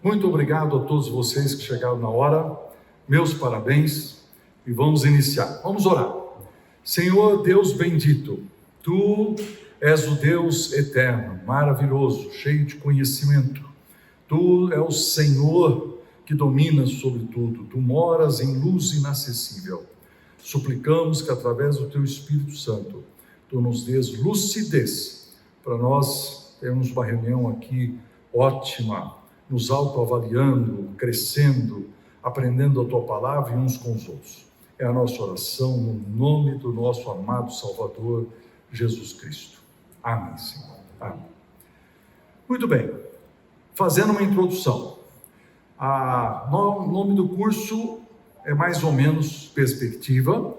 Muito obrigado a todos vocês que chegaram na hora, meus parabéns, e vamos iniciar. Vamos orar. Senhor Deus bendito, Tu és o Deus eterno, maravilhoso, cheio de conhecimento. Tu és o Senhor que domina sobre tudo. Tu moras em luz inacessível. Suplicamos que através do Teu Espírito Santo, Tu nos dês lucidez para nós termos uma reunião aqui ótima, nos autoavaliando, crescendo, aprendendo a Tua Palavra e uns com os outros. É a nossa oração no nome do nosso amado Salvador, Jesus Cristo. Amém, Senhor. Amém. Muito bem, fazendo uma introdução. O nome do curso é mais ou menos Perspectiva.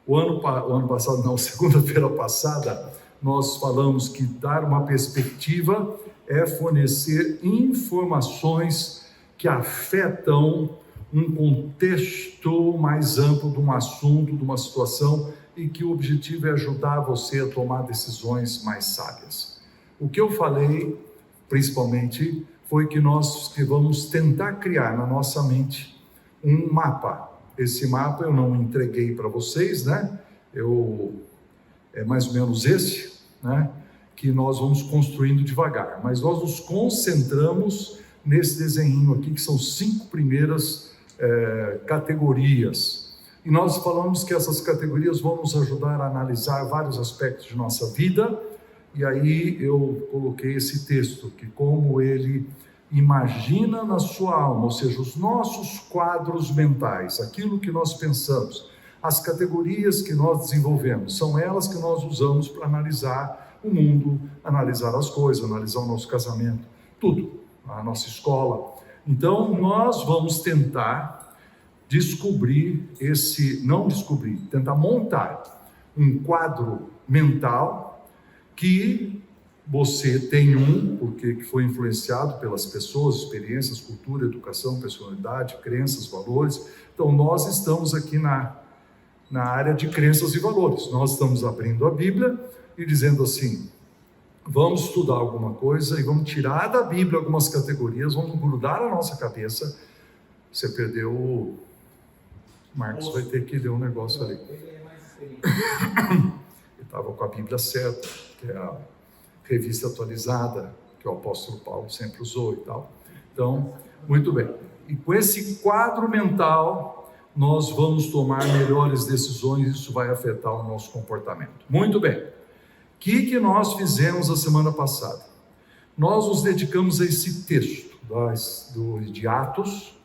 O ano passado, não, segunda-feira passada, nós falamos que dar uma perspectiva é fornecer informações que afetam um contexto mais amplo de um assunto, de uma situação, e que o objetivo é ajudar você a tomar decisões mais sábias. O que eu falei, principalmente, foi que nós vamos tentar criar na nossa mente um mapa. Esse mapa eu não entreguei para vocês, né? É mais ou menos esse, né? Que nós vamos construindo devagar, mas nós nos concentramos nesse desenho aqui, que são 5 primeiras categorias, e nós falamos que essas categorias vão nos ajudar a analisar vários aspectos de nossa vida, e aí eu coloquei esse texto, que como ele imagina na sua alma, ou seja, os nossos quadros mentais, aquilo que nós pensamos, as categorias que nós desenvolvemos, são elas que nós usamos para analisar o mundo, analisar as coisas, analisar o nosso casamento, tudo, a nossa escola. Então, nós vamos tentar tentar montar um quadro mental que você tem porque foi influenciado pelas pessoas, experiências, cultura, educação, personalidade, crenças, valores. Então, nós estamos aqui na área de crenças e valores. Nós estamos abrindo a Bíblia e dizendo assim, vamos estudar alguma coisa e vamos tirar da Bíblia algumas categorias, vamos grudar a nossa cabeça. Você perdeu o Marcos, vai ter que ler um negócio ali. Ele estava com a Bíblia certa, que é a revista atualizada, que o apóstolo Paulo sempre usou e tal. Então, muito bem. E com esse quadro mental, nós vamos tomar melhores decisões e isso vai afetar o nosso comportamento. Muito bem. O que nós fizemos a semana passada? Nós nos dedicamos a esse texto de Atos,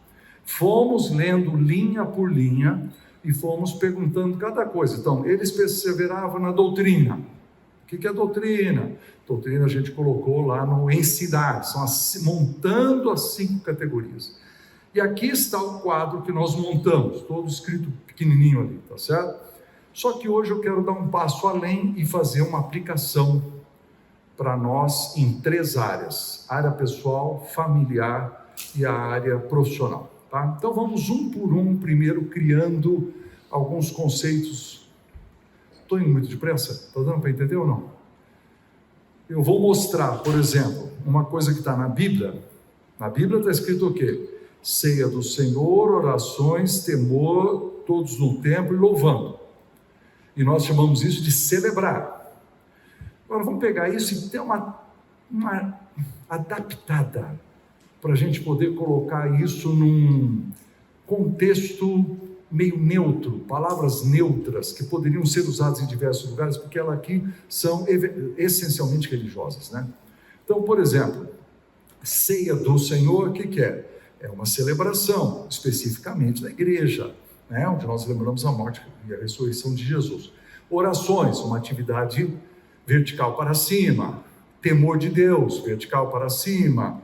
fomos lendo linha por linha e fomos perguntando cada coisa. Então, eles perseveravam na doutrina. O que é doutrina? Doutrina a gente colocou lá no ensinar, são montando as 5 categorias. E aqui está o quadro que nós montamos, todo escrito pequenininho ali, tá certo? Só que hoje eu quero dar um passo além e fazer uma aplicação para nós em 3 áreas: área pessoal, familiar e a área profissional, tá? Então vamos um por um, primeiro criando alguns conceitos. Estou indo muito depressa? Está dando para entender ou não? Eu vou mostrar, por exemplo, uma coisa que está na Bíblia. Na Bíblia está escrito o quê? Ceia do Senhor, orações, temor, todos no templo e louvando. E nós chamamos isso de celebrar. Agora vamos pegar isso e ter uma adaptada, para a gente poder colocar isso num contexto meio neutro, palavras neutras, que poderiam ser usadas em diversos lugares, porque elas aqui são essencialmente religiosas, né? Então, por exemplo, ceia do Senhor, o que é? É uma celebração, especificamente da igreja, né? Onde nós lembramos a morte e a ressurreição de Jesus. Orações, uma atividade vertical para cima. Temor de Deus, vertical para cima.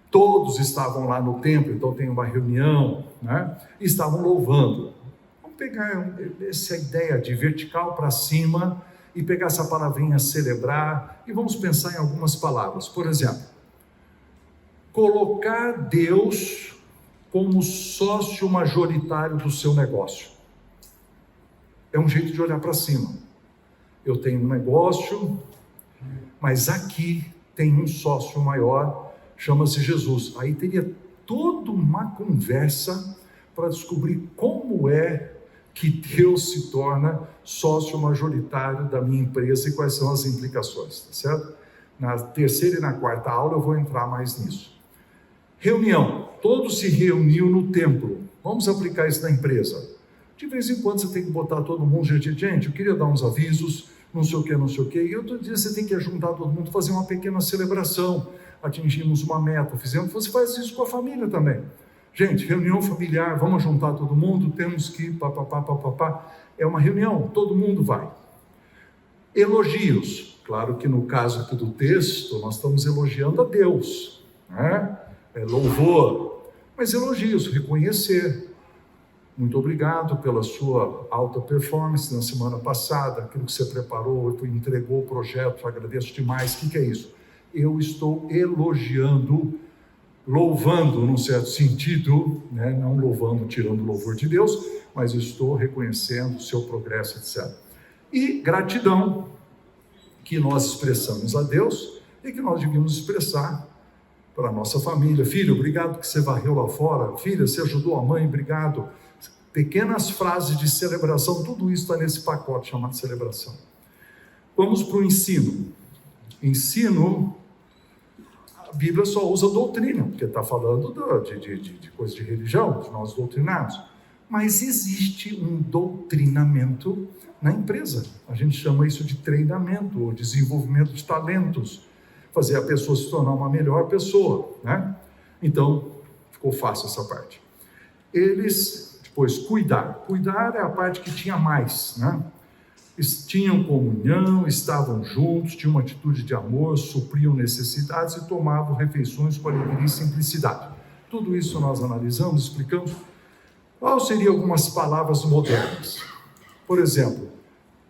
Todos estavam lá no templo, então tem uma reunião, né? E estavam louvando. Vamos pegar essa ideia de vertical para cima e pegar essa palavrinha celebrar e vamos pensar em algumas palavras. Por exemplo, colocar Deus como sócio majoritário do seu negócio. É um jeito de olhar para cima. Eu tenho um negócio, mas aqui tem um sócio maior, chama-se Jesus. Aí teria toda uma conversa para descobrir como é que Deus se torna sócio majoritário da minha empresa e quais são as implicações, tá certo? Na terceira e na quarta aula eu vou entrar mais nisso. Reunião, todos se reuniam no templo. Vamos aplicar isso na empresa. De vez em quando você tem que botar todo mundo, gente, eu queria dar uns avisos, não sei o que, e outro dia você tem que juntar todo mundo, fazer uma pequena celebração, atingimos uma meta, você faz isso com a família também. Gente, reunião familiar, vamos juntar todo mundo, temos que papapá, é uma reunião, todo mundo vai. Elogios, claro que no caso aqui do texto, nós estamos elogiando a Deus, né? É louvor, mas elogios, reconhecer. Muito obrigado pela sua alta performance na semana passada, aquilo que você preparou, entregou o projeto, agradeço demais. O que é isso? Eu estou elogiando, louvando num certo sentido, né? Não louvando, tirando o louvor de Deus, mas estou reconhecendo o seu progresso, etc. E gratidão, que nós expressamos a Deus e que nós devíamos expressar para a nossa família. Filho, obrigado que você varreu lá fora. Filha, você ajudou a mãe, obrigado. Pequenas frases de celebração, tudo isso está nesse pacote chamado celebração. Vamos para o ensino. Ensino, a Bíblia só usa doutrina, porque está falando de coisa de religião, de nós doutrinados. Mas existe um doutrinamento na empresa. A gente chama isso de treinamento, ou desenvolvimento de talentos. Fazer a pessoa se tornar uma melhor pessoa, né? Então, ficou fácil essa parte. Depois, cuidar é a parte que tinha mais, né? Eles tinham comunhão, estavam juntos, tinham uma atitude de amor, supriam necessidades e tomavam refeições com alegria e simplicidade. Tudo isso nós analisamos, explicamos. Quais seriam algumas palavras modernas? Por exemplo,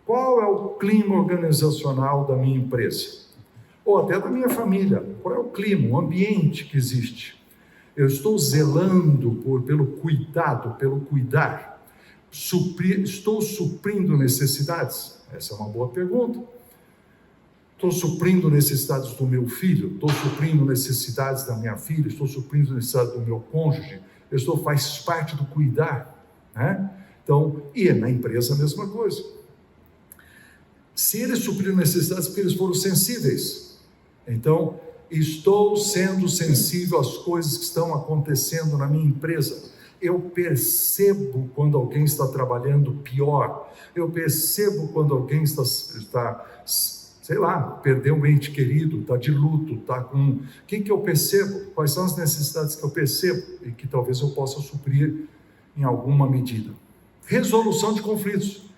qual é o clima organizacional da minha empresa? Ou até da minha família? Qual é o clima, o ambiente que existe? Eu estou zelando pelo cuidado, pelo cuidar. Estou suprindo necessidades? Essa é uma boa pergunta. Estou suprindo necessidades do meu filho? Estou suprindo necessidades da minha filha? Estou suprindo necessidades do meu cônjuge? Faz parte do cuidar, né? Então, e na empresa a mesma coisa. Se eles supriram necessidades, porque eles foram sensíveis. Então, estou sendo sensível às coisas que estão acontecendo na minha empresa. Eu percebo quando alguém está trabalhando pior. Eu percebo quando alguém está sei lá, perdeu um ente querido, está de luto, está com... O que eu percebo? Quais são as necessidades que eu percebo e que talvez eu possa suprir em alguma medida? Resolução de conflitos.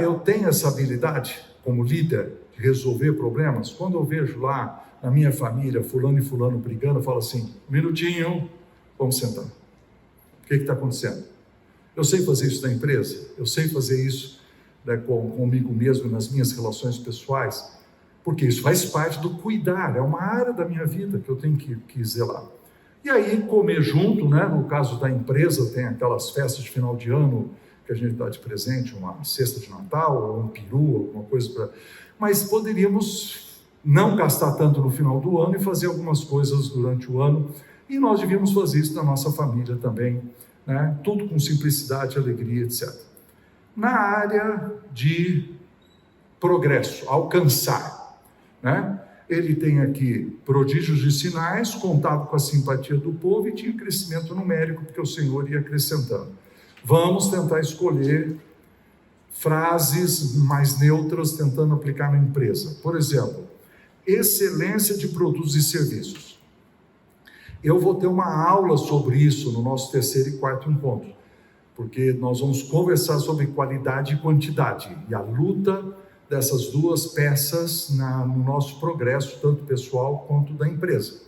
Eu tenho essa habilidade como líder de resolver problemas. Quando eu vejo lá na minha família fulano e fulano brigando, eu falo assim, um minutinho, vamos sentar. O que está acontecendo? Eu sei fazer isso na empresa, eu sei fazer isso, né, comigo mesmo, nas minhas relações pessoais, porque isso faz parte do cuidar, é uma área da minha vida que eu tenho que zelar. E aí comer junto, né, no caso da empresa, tem aquelas festas de final de ano, que a gente dá de presente, uma cesta de Natal, ou um peru, alguma coisa para... Mas poderíamos não gastar tanto no final do ano e fazer algumas coisas durante o ano, e nós devíamos fazer isso na nossa família também, né? Tudo com simplicidade, alegria, etc. Na área de progresso, alcançar, né? Ele tem aqui prodígios de sinais, contava com a simpatia do povo e tinha crescimento numérico, porque o Senhor ia acrescentando. Vamos tentar escolher frases mais neutras, tentando aplicar na empresa. Por exemplo, excelência de produtos e serviços. Eu vou ter uma aula sobre isso no nosso terceiro e quarto encontro, porque nós vamos conversar sobre qualidade e quantidade, e a luta dessas duas peças no nosso progresso, tanto pessoal quanto da empresa.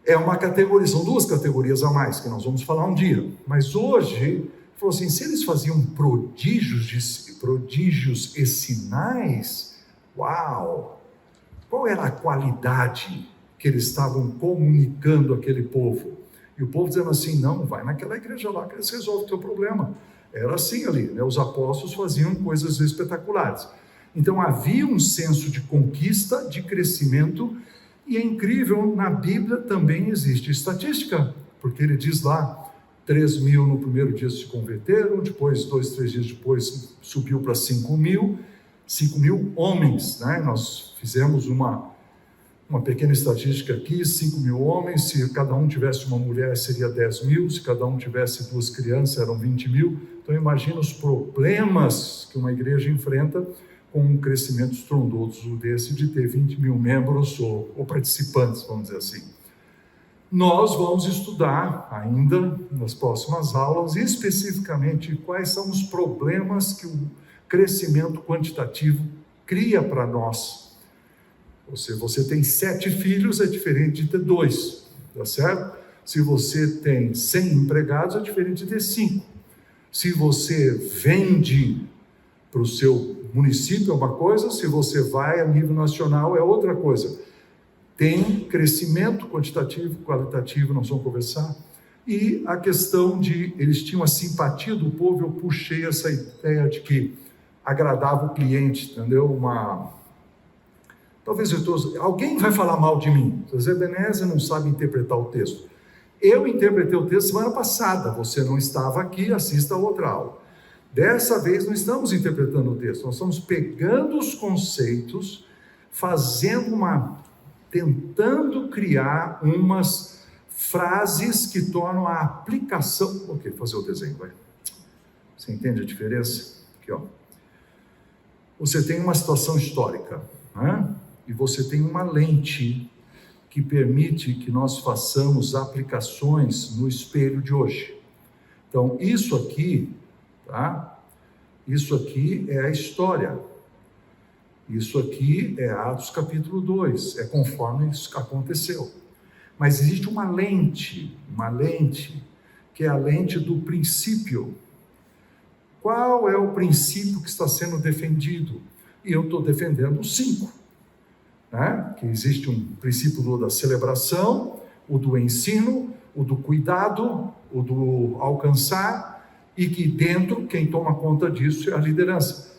É uma categoria, são duas categorias a mais, que nós vamos falar um dia, mas hoje, falou assim, se eles faziam prodígios e sinais, uau! Qual era a qualidade que eles estavam comunicando àquele povo? E o povo dizendo assim, não, vai naquela igreja lá que eles resolvem o teu problema. Era assim ali, né? Os apóstolos faziam coisas espetaculares. Então havia um senso de conquista, de crescimento, E é incrível, na Bíblia também existe estatística, porque ele diz lá, 3.000 no primeiro dia se converteram, depois, 2, 3 dias depois, subiu para 5.000 homens, né? Nós fizemos uma pequena estatística aqui, 5.000 homens, se cada um tivesse uma mulher seria 10.000, se cada um tivesse 2 crianças eram 20.000, então imagina os problemas que uma igreja enfrenta com um crescimento estrondoso desse, de ter 20.000 membros ou participantes, vamos dizer assim. Nós vamos estudar ainda nas próximas aulas, especificamente, quais são os problemas que o crescimento quantitativo cria para nós. Se você tem 7 filhos, é diferente de ter 2, tá certo? Se você tem 100 empregados, é diferente de ter 5. Se você vende para o seu município é uma coisa, se você vai a nível nacional é outra coisa. Tem crescimento quantitativo, qualitativo, nós vamos conversar. E a questão de, eles tinham a simpatia do povo, eu puxei essa ideia de que agradava o cliente, entendeu? Talvez alguém vai falar mal de mim. O Zé Ebenezer não sabe interpretar o texto. Eu interpretei o texto semana passada, você não estava aqui, assista a outra aula. Dessa vez não estamos interpretando o texto, nós estamos pegando os conceitos, tentando criar umas frases que tornam a aplicação. Ok, fazer o desenho, vai. Você entende a diferença? Aqui, ó. Você tem uma situação histórica, né? E você tem uma lente que permite que nós façamos aplicações no espelho de hoje. Então, isso aqui, tá? Isso aqui é a história. Isso aqui é Atos capítulo 2, é conforme isso aconteceu. Mas existe uma lente, que é a lente do princípio. Qual é o princípio que está sendo defendido? E eu estou defendendo 5. Né? Que existe um princípio da celebração, o do ensino, o do cuidado, o do alcançar, e que dentro, quem toma conta disso é a liderança.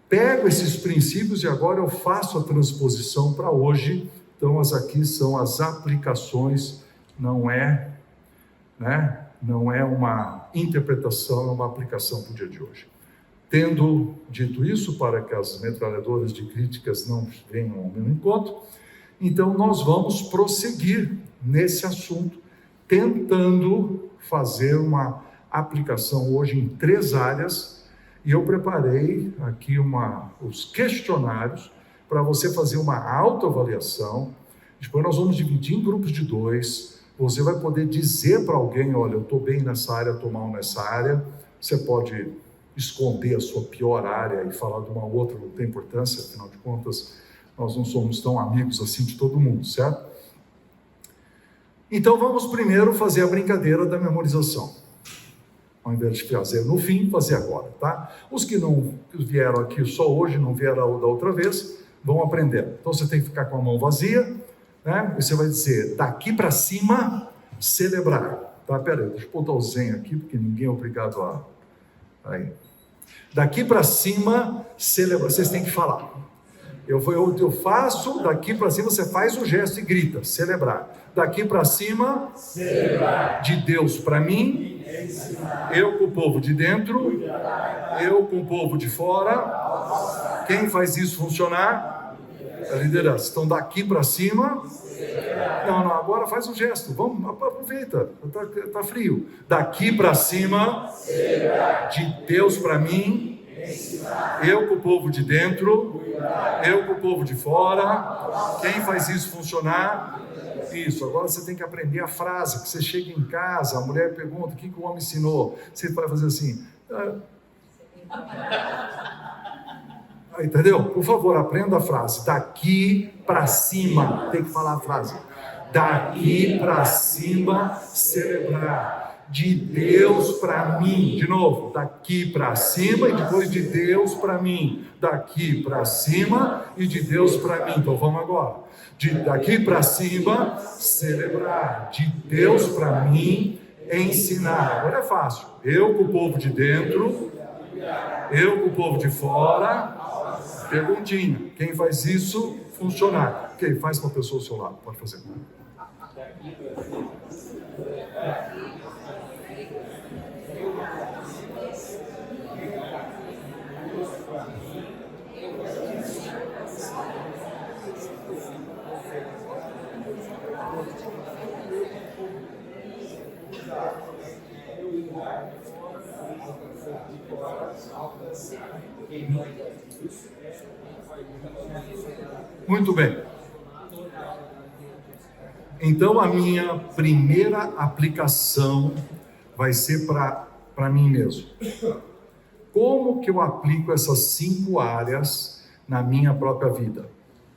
Pego esses princípios e agora eu faço a transposição para hoje. Então, aqui são as aplicações, não é uma interpretação, é uma aplicação para o dia de hoje. Tendo dito isso, para que as metralhadoras de críticas não venham ao meu encontro, então nós vamos prosseguir nesse assunto, tentando fazer uma aplicação hoje em 3 áreas, e eu preparei aqui os questionários para você fazer uma autoavaliação. Depois nós vamos dividir em grupos de 2, você vai poder dizer para alguém, olha, eu estou bem nessa área, estou mal nessa área. Você pode esconder a sua pior área e falar de uma outra, não tem importância, afinal de contas, nós não somos tão amigos assim de todo mundo, certo? Então vamos primeiro fazer a brincadeira da memorização. Ao invés de fazer no fim, fazer agora, tá? Os que não vieram aqui só hoje, não vieram da outra vez, vão aprender. Então você tem que ficar com a mão vazia, né? E você vai dizer, daqui para cima, celebrar. Tá, peraí, deixa eu botar o zen aqui, porque ninguém é obrigado a... Aí. Daqui para cima, celebrar. Vocês têm que falar. Eu faço, daqui para cima, você faz o gesto e grita, celebrar. Daqui para cima, celebrar. De Deus para mim, eu com o povo de dentro, eu com o povo de fora. Quem faz isso funcionar? A liderança. Então daqui para cima, não, agora faz um gesto, vamos, aproveita, tá frio. Daqui para cima, de Deus para mim, eu com o povo de dentro, eu com o povo de fora. Quem faz isso funcionar? Isso, agora você tem que aprender a frase, que você chega em casa, a mulher pergunta, o que o homem ensinou? Você vai fazer assim, entendeu? Por favor, aprenda a frase, daqui para cima, tem que falar a frase, daqui para cima, celebrar, de Deus para mim, de novo, daqui para cima e depois de Deus para mim, daqui para cima e de Deus para mim. Então vamos agora, daqui para cima, celebrar, de Deus para mim, ensinar. Agora é fácil, eu com o povo de dentro, eu com o povo de fora. Perguntinha, quem faz isso funcionar. Ok, faz com a pessoa ao seu lado, pode fazer. Muito bem. Então, a minha primeira aplicação vai ser para mim mesmo. Como que eu aplico essas 5 áreas na minha própria vida?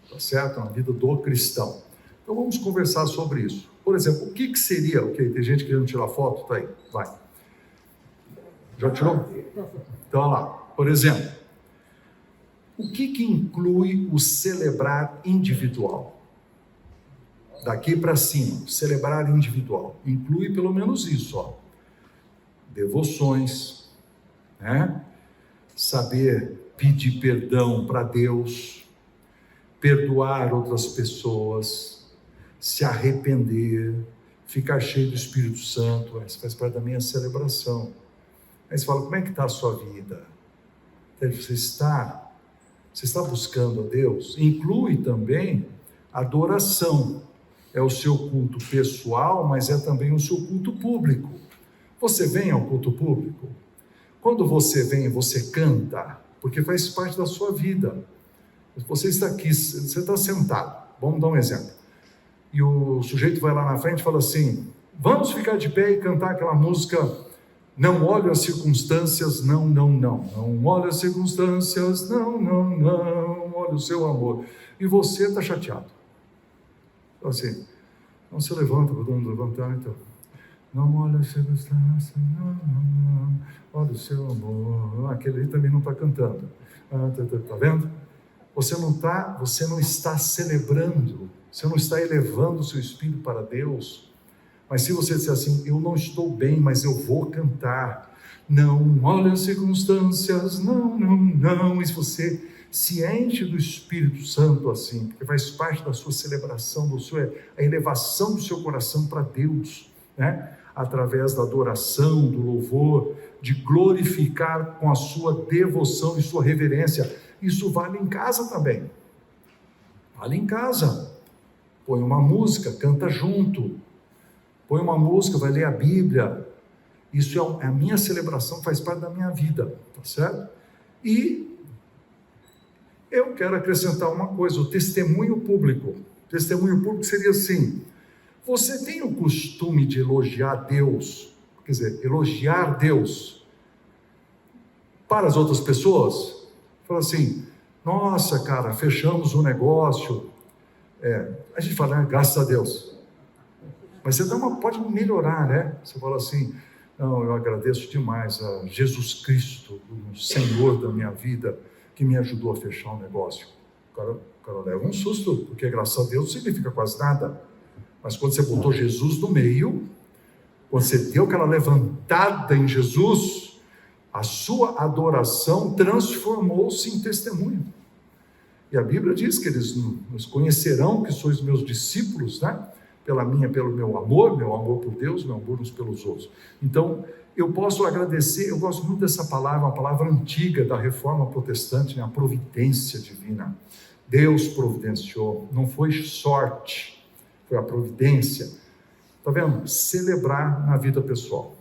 Tá certo? Na vida do cristão. Então, vamos conversar sobre isso. Por exemplo, o que seria... Ok, tem gente querendo tirar foto? Tá aí, vai. Já tirou? Então, olha lá. Por exemplo, o que inclui o celebrar individual? Daqui para cima, celebrar individual. Inclui pelo menos isso, ó. Devoções, né? Saber pedir perdão para Deus, perdoar outras pessoas, se arrepender, ficar cheio do Espírito Santo. Isso faz parte da minha celebração. Aí você fala, como é que está a sua vida? Você está buscando a Deus? Inclui também adoração. É o seu culto pessoal, mas é também o seu culto público. Você vem ao culto público? Quando você vem, você canta, porque faz parte da sua vida. Você está aqui, você está sentado. Vamos dar um exemplo. E o sujeito vai lá na frente e fala assim, vamos ficar de pé e cantar aquela música... Não olho as circunstâncias, não. Não olho as circunstâncias, não. Olha o seu amor. E você está chateado. Então assim, não se levanta, vamos levantar então. Não olha as circunstâncias, não. Olha o seu amor. Aquele aí também não está cantando. Tá vendo? Você não está celebrando, você não está elevando o seu espírito para Deus. Mas se você disser assim, eu não estou bem, mas eu vou cantar. Não olha as circunstâncias, não. E se você se enche do Espírito Santo assim, porque faz parte da sua celebração, a elevação do seu coração para Deus, né? Através da adoração, do louvor, de glorificar com a sua devoção e sua reverência. Isso vale em casa também. Vale em casa. Põe uma música, canta junto. Põe uma música, vai ler a Bíblia. Isso é a minha celebração, faz parte da minha vida, tá certo? E eu quero acrescentar uma coisa, o testemunho público. Testemunho público seria assim, você tem o costume de elogiar Deus, quer dizer, elogiar Deus para as outras pessoas? Fala assim, nossa cara, fechamos um negócio, a gente fala, graças a Deus. Mas você pode melhorar, né? Você fala assim, não, eu agradeço demais a Jesus Cristo, o Senhor da minha vida, que me ajudou a fechar um negócio. O cara leva um susto, porque graças a Deus não significa quase nada. Mas quando você botou Jesus no meio, quando você deu aquela levantada em Jesus, a sua adoração transformou-se em testemunho. E a Bíblia diz que eles nos conhecerão que sois meus discípulos, né? Pelo meu amor por Deus, meu amor uns pelos outros. Então, eu posso agradecer, eu gosto muito dessa palavra, uma palavra antiga da Reforma Protestante, né? A providência divina. Deus providenciou, não foi sorte, foi a providência. Está vendo? Celebrar na vida pessoal.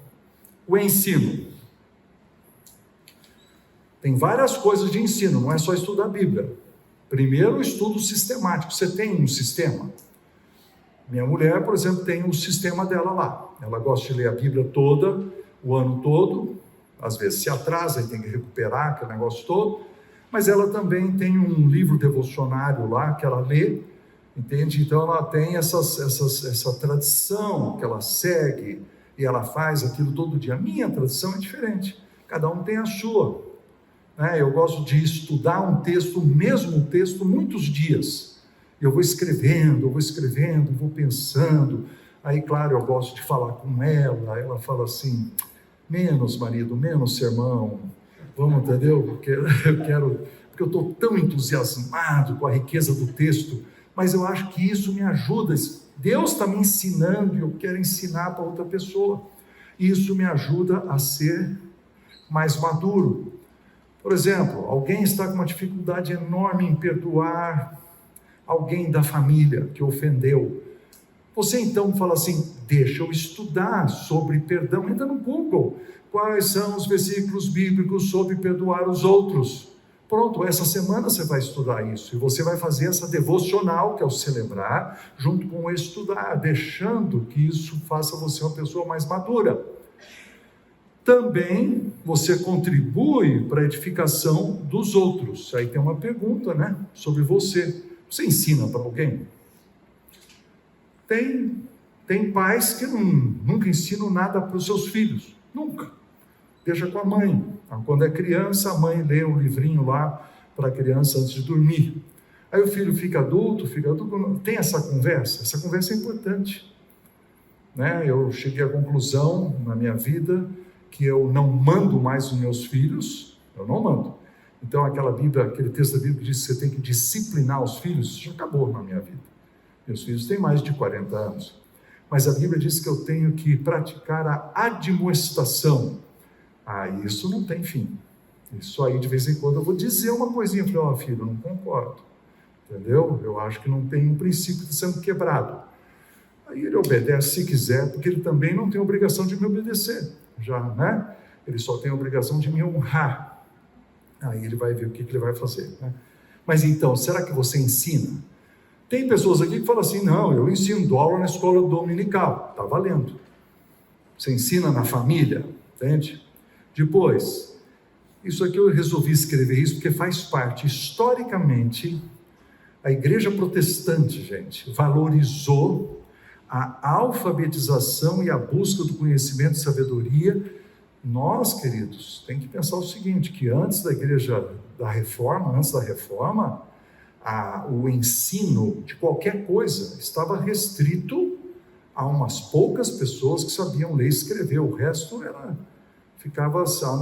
O ensino. Tem várias coisas de ensino, não é só estudar a Bíblia. Primeiro, o estudo sistemático. Você tem um sistema? Minha mulher, por exemplo, tem um sistema dela lá. Ela gosta de ler a Bíblia toda, o ano todo. Às vezes se atrasa e tem que recuperar aquele negócio todo. Mas ela também tem um livro devocionário lá que ela lê, entende? Então ela tem essa tradição que ela segue e ela faz aquilo todo dia. A minha tradição é diferente. Cada um tem a sua. Eu gosto de estudar um texto, o mesmo texto, muitos dias. Eu vou escrevendo, vou pensando. Aí, claro, eu gosto de falar com ela fala assim, menos marido, menos sermão, vamos, entendeu? Porque porque eu estou tão entusiasmado com a riqueza do texto, mas eu acho que isso me ajuda. Deus está me ensinando e eu quero ensinar para outra pessoa. Isso me ajuda a ser mais maduro. Por exemplo, alguém está com uma dificuldade enorme em perdoar alguém da família que ofendeu. Você então fala assim, deixa eu estudar sobre perdão. Entra no Google, quais são os versículos bíblicos sobre perdoar os outros. Pronto, essa semana você vai estudar isso, e você vai fazer essa devocional, que é o celebrar, junto com o estudar, deixando que isso faça você uma pessoa mais madura. Também você contribui para a edificação dos outros. Aí tem uma pergunta, né, sobre você. Você ensina para alguém? Tem pais que nunca ensinam nada para os seus filhos, nunca. Deixa com a mãe. Quando é criança, a mãe lê um livrinho lá para a criança antes de dormir. Aí o filho fica adulto, tem essa conversa é importante. Né? Eu cheguei à conclusão na minha vida que eu não mando mais os meus filhos, eu não mando. Então aquele texto da Bíblia que diz que você tem que disciplinar os filhos, isso já acabou na minha vida. Meus filhos têm mais de 40 anos. Mas a Bíblia diz que eu tenho que praticar a admoestação. Isso não tem fim. Isso aí, de vez em quando, eu vou dizer uma coisinha. Eu falei, filho, eu não concordo. Entendeu? Eu acho que não tem um princípio sendo quebrado. Aí ele obedece se quiser, porque ele também não tem obrigação de me obedecer. Já, né? Ele só tem a obrigação de me honrar. Aí ele vai ver o que ele vai fazer. Né? Mas então, será que você ensina? Tem pessoas aqui que falam assim, não, eu ensino, dou aula na escola dominical. Está valendo. Você ensina na família, entende? Depois, isso aqui eu resolvi escrever isso porque faz parte, historicamente, a igreja protestante, gente, valorizou a alfabetização e a busca do conhecimento e sabedoria. Nós, queridos, tem que pensar o seguinte, que antes da reforma, o ensino de qualquer coisa estava restrito a umas poucas pessoas que sabiam ler e escrever, o resto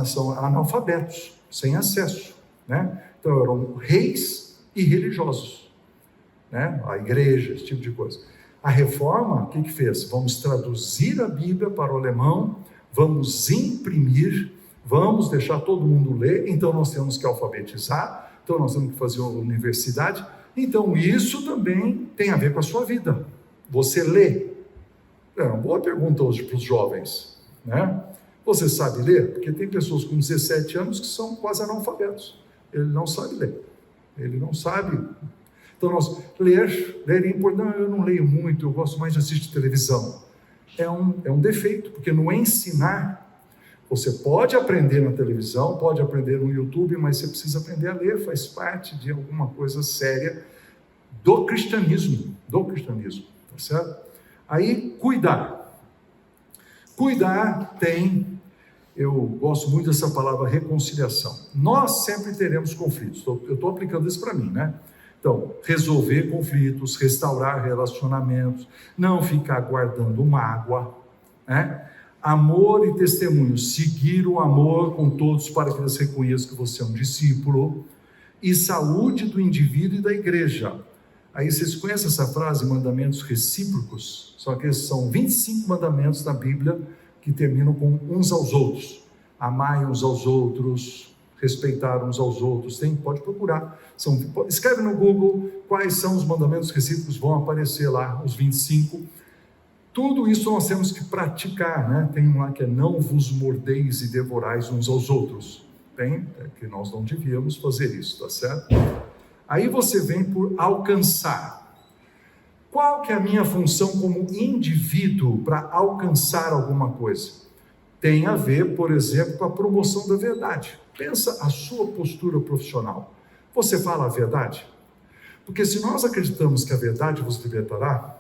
são analfabetos, sem acesso, né? Então eram reis e religiosos, né? A igreja, esse tipo de coisa. A reforma, o que fez? Vamos traduzir a Bíblia para o alemão, vamos imprimir, vamos deixar todo mundo ler, então nós temos que alfabetizar, então nós temos que fazer uma universidade. Então isso também tem a ver com a sua vida. Você lê? É uma boa pergunta hoje para os jovens, né? Você sabe ler? Porque tem pessoas com 17 anos que são quase analfabetos. Ele não sabe ler. Ele não sabe. Então, ler é importante. Não, eu não leio muito, eu gosto mais de assistir televisão. É um defeito, porque no ensinar, você pode aprender na televisão, pode aprender no YouTube, mas você precisa aprender a ler, faz parte de alguma coisa séria do cristianismo, tá certo? Aí, cuidar. Cuidar eu gosto muito dessa palavra reconciliação. Nós sempre teremos conflitos, eu estou aplicando isso para mim, né? Então, resolver conflitos, restaurar relacionamentos, não ficar guardando mágoa, né? Amor e testemunho, seguir o amor com todos para que eles reconheçam que você é um discípulo, e saúde do indivíduo e da igreja. Aí vocês conhecem essa frase, mandamentos recíprocos? Só que são 25 mandamentos na Bíblia que terminam com uns aos outros. Amai uns aos outros, respeitar uns aos outros. Pode procurar. Escreve no Google quais são os mandamentos recíprocos, vão aparecer lá, os 25. Tudo isso nós temos que praticar, né? Tem um lá que é não vos mordeis e devorais uns aos outros. Que nós não devíamos fazer isso, tá certo? Aí você vem por alcançar. Qual que é a minha função como indivíduo para alcançar alguma coisa? Tem a ver, por exemplo, com a promoção da verdade. Pensa a sua postura profissional. Você fala a verdade? Porque se nós acreditamos que a verdade vos libertará,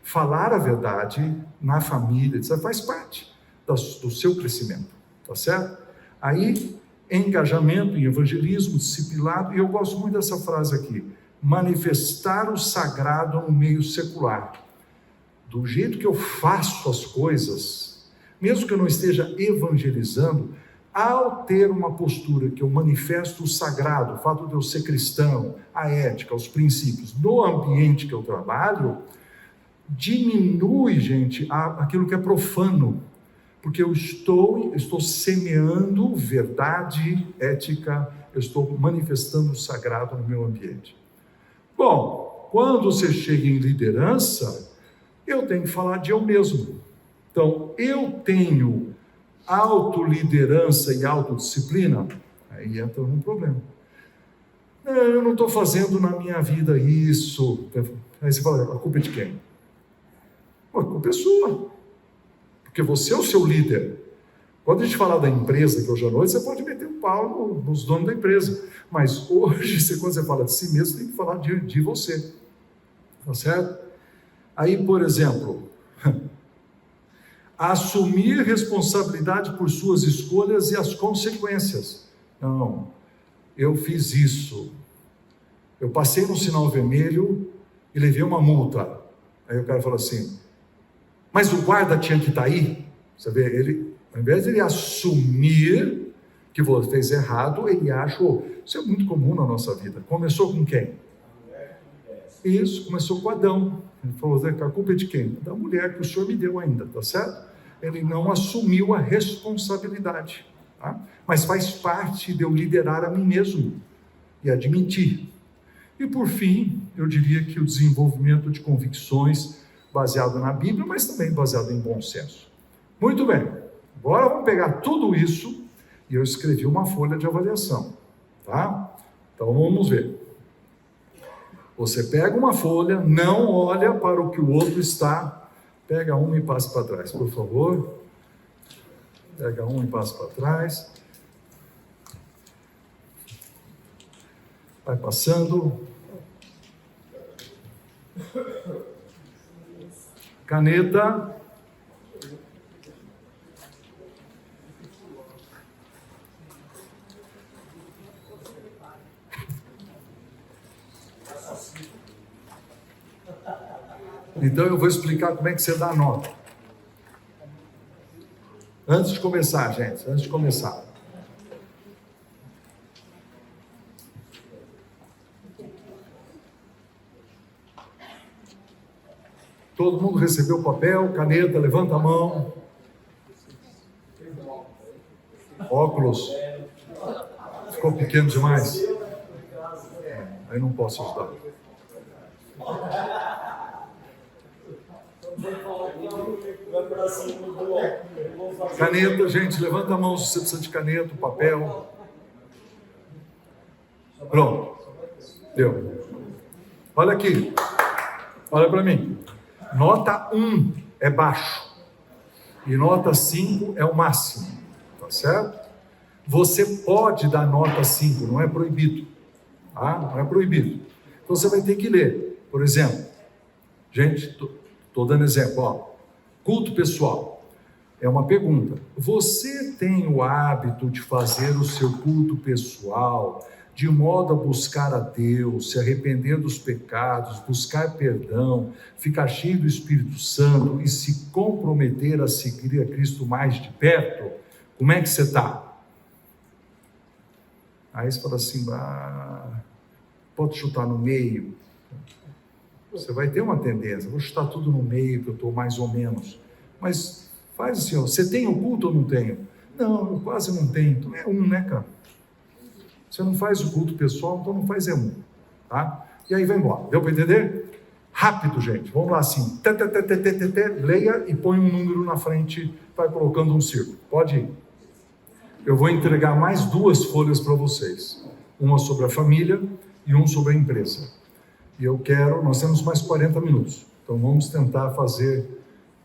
falar a verdade na família, isso faz parte do seu crescimento, tá certo? Aí, engajamento em evangelismo, discipulado, e eu gosto muito dessa frase aqui, manifestar o sagrado no meio secular. Do jeito que eu faço as coisas, mesmo que eu não esteja evangelizando, Ao ter uma postura que eu manifesto o sagrado, o fato de eu ser cristão, a ética, os princípios, no ambiente que eu trabalho, diminui, gente, aquilo que é profano, porque eu estou semeando verdade, ética, eu estou manifestando o sagrado no meu ambiente. Bom, quando você chega em liderança, eu tenho que falar de eu mesmo. Então, eu tenho autoliderança e autodisciplina, aí entra um problema. Eu não estou fazendo na minha vida isso. Aí você fala, a culpa é de quem? A culpa é sua, porque você é o seu líder. Quando a gente falar da empresa, que hoje à noite, você pode meter um pau nos donos da empresa, mas hoje, quando você fala de si mesmo, tem que falar de você, tá certo? Aí, por exemplo, assumir responsabilidade por suas escolhas e as consequências. Não, eu fiz isso, eu passei no sinal vermelho e levei uma multa. Aí o cara fala assim, mas o guarda tinha que estar aí? Você vê, ele, ao invés de ele assumir que você fez errado, ele acha, isso é muito comum na nossa vida. Começou com quem? Isso, começou com Adão. Ele falou, a culpa é de quem? Da mulher que o Senhor me deu ainda, tá certo? Ele não assumiu a responsabilidade, tá? Mas faz parte de eu liderar a mim mesmo e admitir. E por fim, eu diria que o desenvolvimento de convicções baseado na Bíblia, mas também baseado em bom senso. Muito bem, agora vamos pegar tudo isso e eu escrevi uma folha de avaliação, tá? Então vamos ver. Você pega uma folha, não olha para o que o outro está. Pega uma e passa para trás, por favor. Pega uma e passa para trás. Vai passando. Caneta. Então eu vou explicar como é que você dá a nota. Antes de começar, gente, antes de começar. Todo mundo recebeu papel, caneta, levanta a mão. Óculos. Ficou pequeno demais? Aí não posso ajudar. Caneta, gente, levanta a mão se você precisa de caneta, papel. Pronto. Deu. Olha aqui. Olha para mim. Nota 1 é baixo. E nota 5 é o máximo. Tá certo? Você pode dar nota 5, não é proibido. Tá? Não é proibido. Então você vai ter que ler. Por exemplo, gente, estou dando exemplo, ó. Culto pessoal. É uma pergunta. Você tem o hábito de fazer o seu culto pessoal de modo a buscar a Deus, se arrepender dos pecados, buscar perdão, ficar cheio do Espírito Santo e se comprometer a seguir a Cristo mais de perto? Como é que você está? Aí você fala assim, pode chutar no meio. Você vai ter uma tendência, vou chutar tudo no meio, que eu estou mais ou menos. Mas faz assim, ó, você tem o culto ou não tenho? Não, eu quase não tenho. Então é um, né, cara? Você não faz o culto pessoal, então não faz um, tá? E aí vai embora, deu para entender? Rápido, gente, vamos lá assim, leia e põe um número na frente, vai colocando um círculo, pode ir. Eu vou entregar mais 2 folhas para vocês, uma sobre a família e uma sobre a empresa. E nós temos mais 40 minutos, então vamos tentar fazer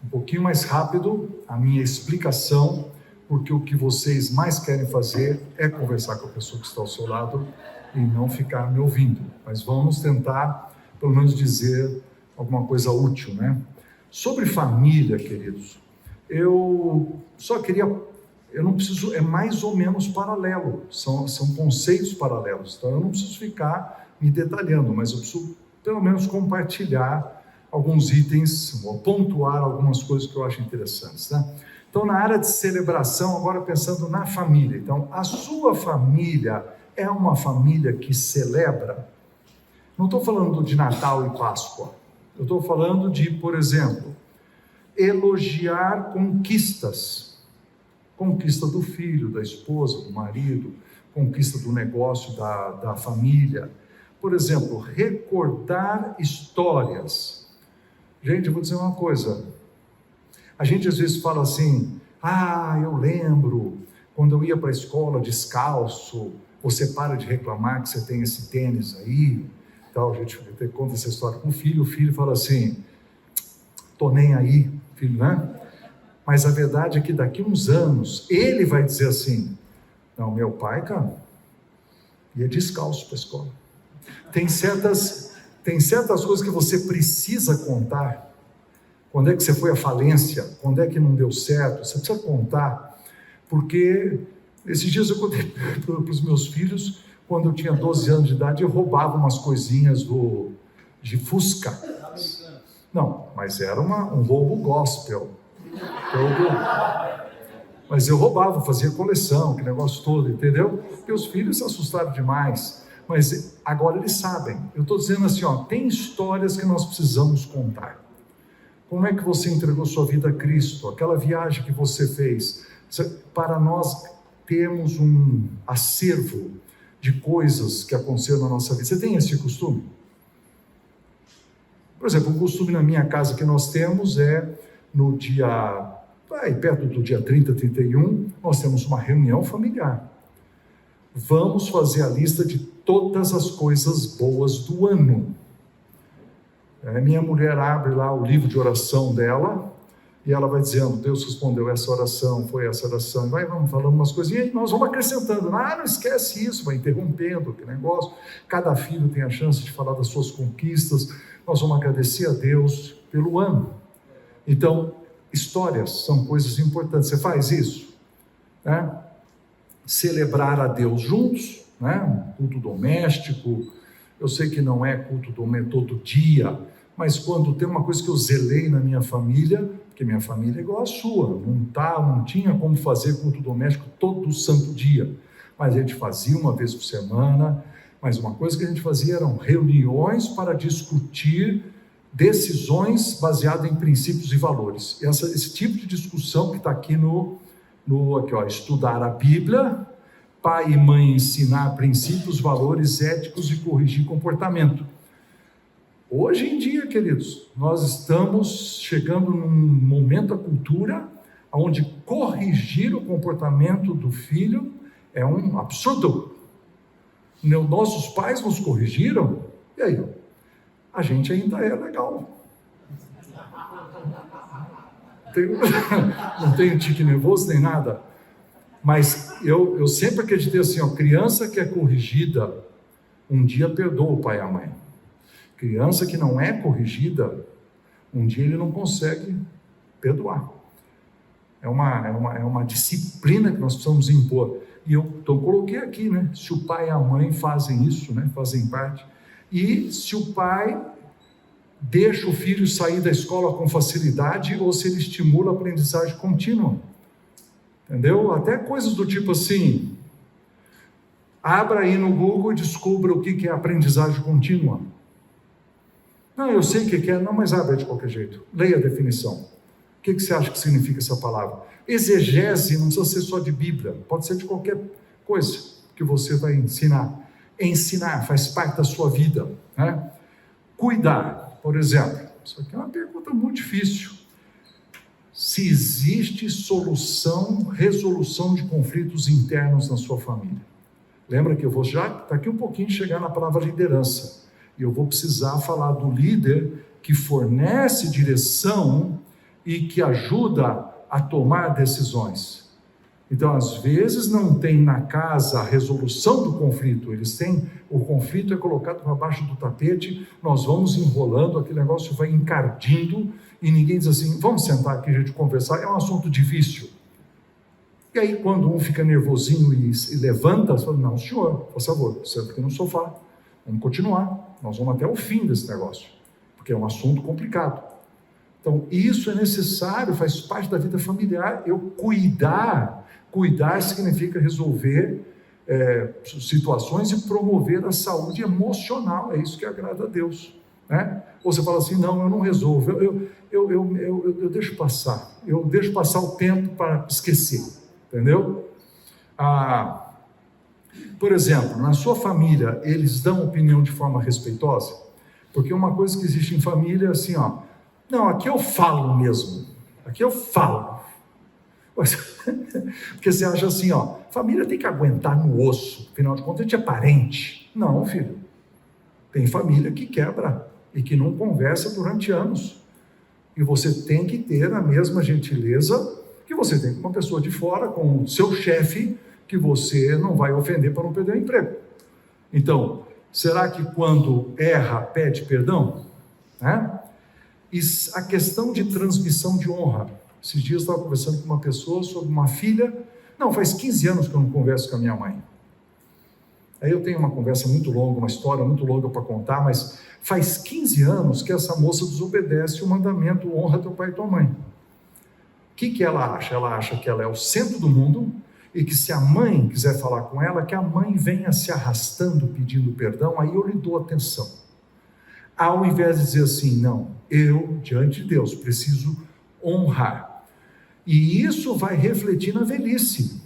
um pouquinho mais rápido a minha explicação, porque o que vocês mais querem fazer é conversar com a pessoa que está ao seu lado e não ficar me ouvindo. Mas vamos tentar, pelo menos, dizer alguma coisa útil, né? Sobre família, queridos, eu não preciso, é mais ou menos paralelo, são conceitos paralelos, então eu não preciso ficar me detalhando, mas eu preciso pelo menos compartilhar alguns itens, vou pontuar algumas coisas que eu acho interessantes, né? Então, na área de celebração, agora pensando na família. Então, a sua família é uma família que celebra? Não estou falando de Natal e Páscoa. Eu estou falando de, por exemplo, elogiar conquistas. Conquista do filho, da esposa, do marido, conquista do negócio, da família. Por exemplo, recordar histórias. Gente, eu vou dizer uma coisa. A gente às vezes fala assim, eu lembro quando eu ia para a escola descalço, você para de reclamar que você tem esse tênis aí, tal. A gente conta essa história com o filho fala assim, tô nem aí, filho, né? Mas a verdade é que daqui uns anos, ele vai dizer assim, não, meu pai, cara, ia descalço para a escola. Tem certas coisas que você precisa contar. Quando é que você foi à falência? Quando é que não deu certo? Você precisa contar, porque esses dias eu contei para os meus filhos, quando eu tinha 12 anos de idade, eu roubava umas coisinhas de Fusca. Não, mas era um roubo gospel. Mas eu roubava, fazia coleção, que negócio todo, entendeu? Meus filhos se assustaram demais, mas agora eles sabem. Eu estou dizendo assim, tem histórias que nós precisamos contar. Como é que você entregou sua vida a Cristo? Aquela viagem que você fez. Para nós termos um acervo de coisas que aconteceram na nossa vida. Você tem esse costume? Por exemplo, um costume na minha casa que nós temos é no dia, perto do dia 30, 31, nós temos uma reunião familiar. Vamos fazer a lista de todas as coisas boas do ano. Minha mulher abre lá o livro de oração dela e ela vai dizendo, Deus respondeu essa oração, foi essa oração, vamos falando umas coisinhas e nós vamos acrescentando, não esquece isso, vai interrompendo que negócio. Cada filho tem a chance de falar das suas conquistas, nós vamos agradecer a Deus pelo ano. Então, histórias são coisas importantes. Você faz isso, né? Celebrar a Deus juntos, né? Culto doméstico. Eu sei que não é culto doméstico todo dia, mas quando tem uma coisa que eu zelei na minha família, porque minha família é igual a sua, não tinha como fazer culto doméstico todo santo dia, mas a gente fazia uma vez por semana. Mas uma coisa que a gente fazia eram reuniões para discutir decisões baseadas em princípios e valores. Esse tipo de discussão que está aqui estudar a Bíblia, pai e mãe ensinar princípios, valores éticos e corrigir comportamento. Hoje em dia, queridos, nós estamos chegando num momento da cultura onde corrigir o comportamento do filho é um absurdo. Nossos pais nos corrigiram, e aí? A gente ainda é legal. Não tenho tique nervoso nem nada. Mas eu sempre acreditei assim, criança que é corrigida, um dia perdoa o pai e a mãe. Criança que não é corrigida, um dia ele não consegue perdoar. É uma disciplina que nós precisamos impor. E eu coloquei aqui, né? Se o pai e a mãe fazem isso, né? Fazem parte. E se o pai deixa o filho sair da escola com facilidade ou se ele estimula a aprendizagem contínua. Entendeu? Até coisas do tipo assim, abra aí no Google e descubra o que é aprendizagem contínua. Não, eu sei o que é, não, mas abre de qualquer jeito. Leia a definição. O que você acha que significa essa palavra? Exegese não precisa ser só de Bíblia, pode ser de qualquer coisa que você vai ensinar. Ensinar faz parte da sua vida, né? Cuidar, por exemplo, isso aqui é uma pergunta muito difícil. Se existe resolução de conflitos internos na sua família. Lembra que eu vou já, daqui um pouquinho, chegar na palavra liderança. E eu vou precisar falar do líder que fornece direção e que ajuda a tomar decisões. Então, às vezes, não tem na casa a resolução do conflito, o conflito é colocado para baixo do tapete, nós vamos enrolando, aquele negócio vai encardindo, e ninguém diz assim, vamos sentar aqui, a gente conversar, é um assunto difícil. E aí, quando um fica nervosinho e levanta, você fala, não, senhor, por favor, senta aqui no sofá, vamos continuar, nós vamos até o fim desse negócio, porque é um assunto complicado. Então, isso é necessário, faz parte da vida familiar. Eu cuidar significa resolver situações e promover a saúde emocional, é isso que agrada a Deus, né? Ou você fala assim, não, eu não resolvo, eu deixo passar o tempo para esquecer, entendeu? Por exemplo, na sua família, eles dão opinião de forma respeitosa? Porque uma coisa que existe em família é assim, não, aqui eu falo mesmo, aqui eu falo. Porque você acha assim, família tem que aguentar no osso, afinal de contas a gente é parente. Não, filho, tem família que quebra e que não conversa durante anos, e você tem que ter a mesma gentileza que você tem com uma pessoa de fora, com o seu chefe, que você não vai ofender para não perder o emprego. Então, será que quando erra, pede perdão? Né? E a questão de transmissão de honra. Esses dias eu estava conversando com uma pessoa sobre uma filha. Não, faz 15 anos que eu não converso com a minha mãe. Aí eu tenho uma conversa muito longa, uma história muito longa para contar, mas faz 15 anos que essa moça desobedece o mandamento, honra teu pai e tua mãe. O que ela acha? Ela acha que ela é o centro do mundo e que se a mãe quiser falar com ela, que a mãe venha se arrastando pedindo perdão, aí eu lhe dou atenção. Ao invés de dizer assim, não, eu, diante de Deus, preciso honrar. E isso vai refletir na velhice.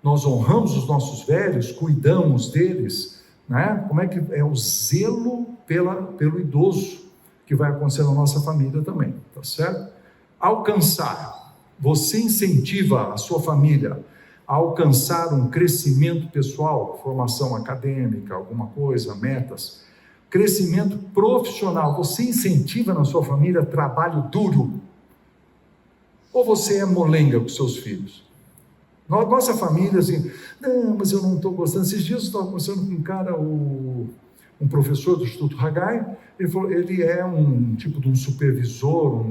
Nós honramos os nossos velhos, cuidamos deles, né? Como é que é o zelo pelo idoso que vai acontecer na nossa família também, tá certo? Alcançar. Você incentiva a sua família a alcançar um crescimento pessoal, formação acadêmica, alguma coisa, metas. Crescimento profissional. Você incentiva na sua família trabalho duro? Ou você é molenga com seus filhos? Nossa família, assim, não, mas eu não estou gostando. Esses dias eu estava conversando com um cara, um professor do Instituto Haggai, ele falou, ele é um tipo de um supervisor,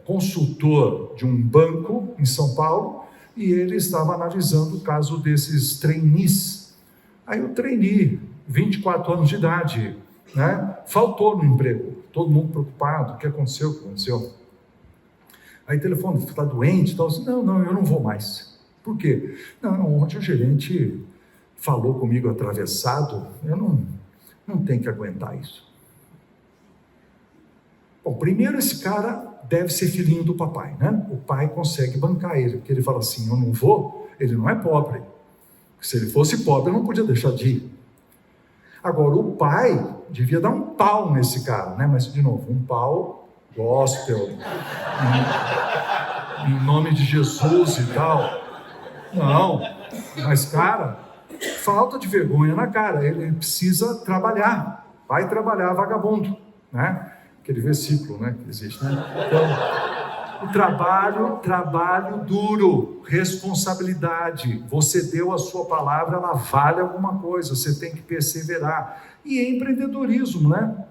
consultor de um banco em São Paulo, e ele estava analisando o caso desses trainees. Aí o trainee, 24 anos de idade, né, faltou no emprego, todo mundo preocupado, o que aconteceu, Aí telefone, está doente, tal. Não, eu não vou mais. Por quê? Não, ontem o gerente falou comigo atravessado, eu não tenho que aguentar isso. Bom, primeiro esse cara deve ser filhinho do papai, né? O pai consegue bancar ele, porque ele fala assim, eu não vou, ele não é pobre. Se ele fosse pobre, ele não podia deixar de ir. Agora, o pai devia dar um pau nesse cara, né? Mas, de novo, um pau gospel, em nome de Jesus e tal. Não, mas cara, falta de vergonha na cara, ele precisa trabalhar, vai trabalhar vagabundo, né? Aquele versículo, né, que existe, né? Então, o trabalho duro, responsabilidade, você deu a sua palavra, ela vale alguma coisa, você tem que perseverar. E empreendedorismo, né?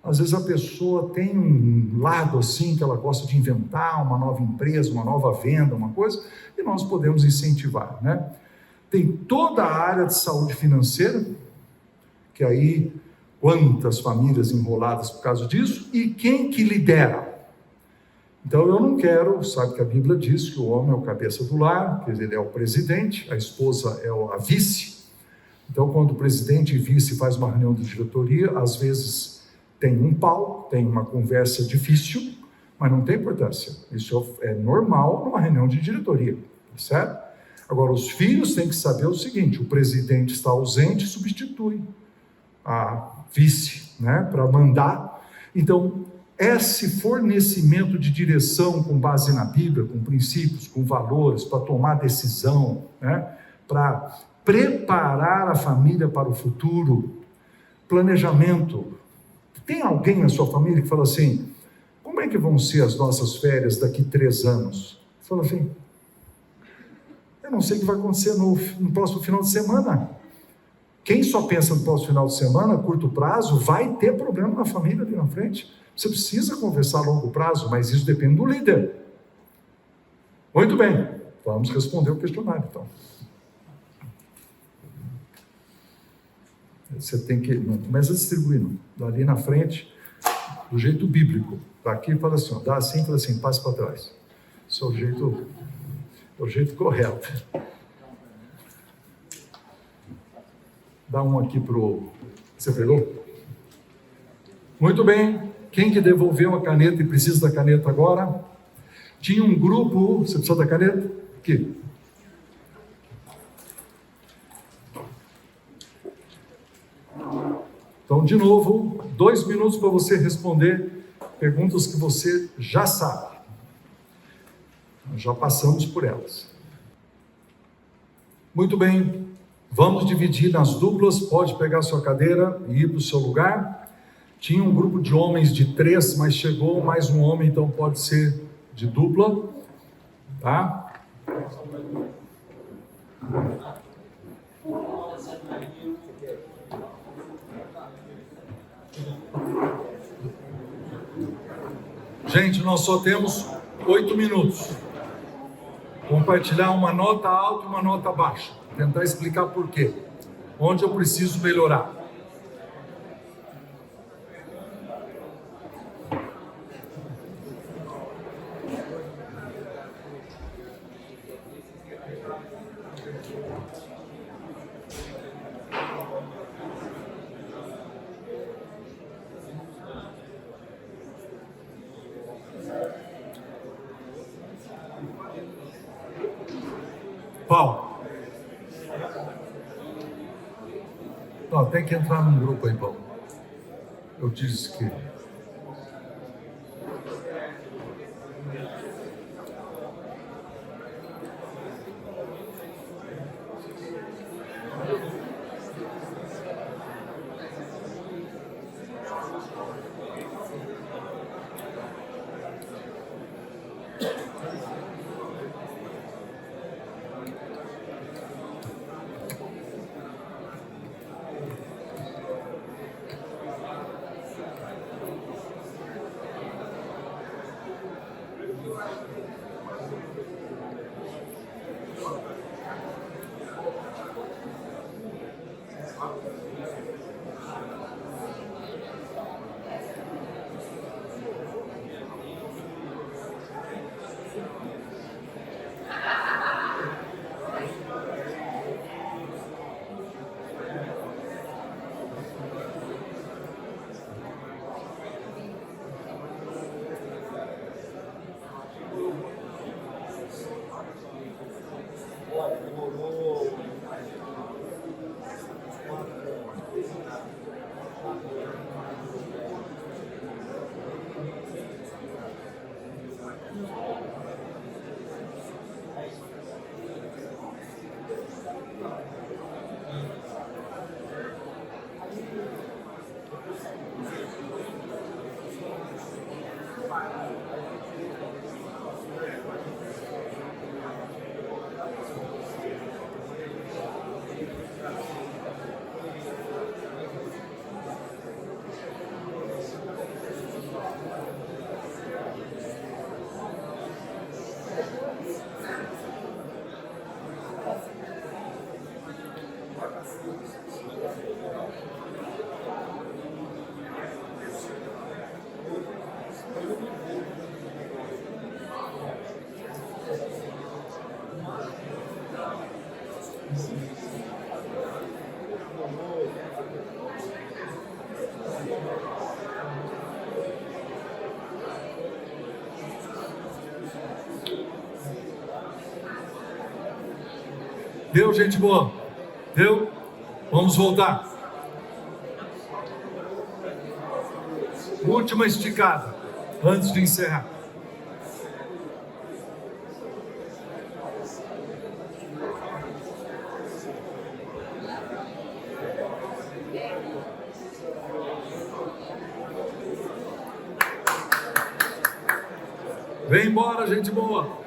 Às vezes a pessoa tem um lado assim, que ela gosta de inventar uma nova empresa, uma nova venda, uma coisa, e nós podemos incentivar, né? Tem toda a área de saúde financeira, que aí, quantas famílias enroladas por causa disso, e quem que lidera? Então eu não quero, sabe que a Bíblia diz que o homem é o cabeça do lar, que ele é o presidente, a esposa é a vice. Então quando o presidente e vice faz uma reunião de diretoria, às vezes tem um pau, tem uma conversa difícil, mas não tem importância. Isso é normal numa reunião de diretoria, certo? Agora, os filhos têm que saber o seguinte, o presidente está ausente, substitui a vice, né, para mandar. Então, esse fornecimento de direção com base na Bíblia, com princípios, com valores, para tomar decisão, né, para preparar a família para o futuro, planejamento. Tem alguém na sua família que fala assim, como é que vão ser as nossas férias daqui 3 anos? Fala assim, eu não sei o que vai acontecer no próximo final de semana. Quem só pensa no próximo final de semana, a curto prazo, vai ter problema na família ali na frente. Você precisa conversar a longo prazo, mas isso depende do líder. Muito bem, vamos responder o questionário então. Você tem que, não começa a distribuir, não. Dali na frente, do jeito bíblico. Daqui fala assim, ó, dá assim, fala assim, passe para trás. Esse é o jeito correto. Dá um aqui pro... Você pegou? Muito bem. Quem que devolveu a caneta e precisa da caneta agora? Tinha um grupo... Você precisa da caneta? Aqui. Então, de novo, 2 minutos para você responder perguntas que você já sabe. Nós já passamos por elas. Muito bem. Vamos dividir nas duplas. Pode pegar sua cadeira e ir para o seu lugar. Tinha um grupo de homens de 3, mas chegou mais um homem, então pode ser de dupla. Tá? Gente, nós só temos 8 minutos. Compartilhar uma nota alta e uma nota baixa. Tentar explicar por quê. Onde eu preciso melhorar. Paulo. Não, tem que entrar num grupo aí, Paulo. Eu disse que... Deu, gente boa? Deu? Vamos voltar. Última esticada, antes de encerrar. Vem embora, gente boa.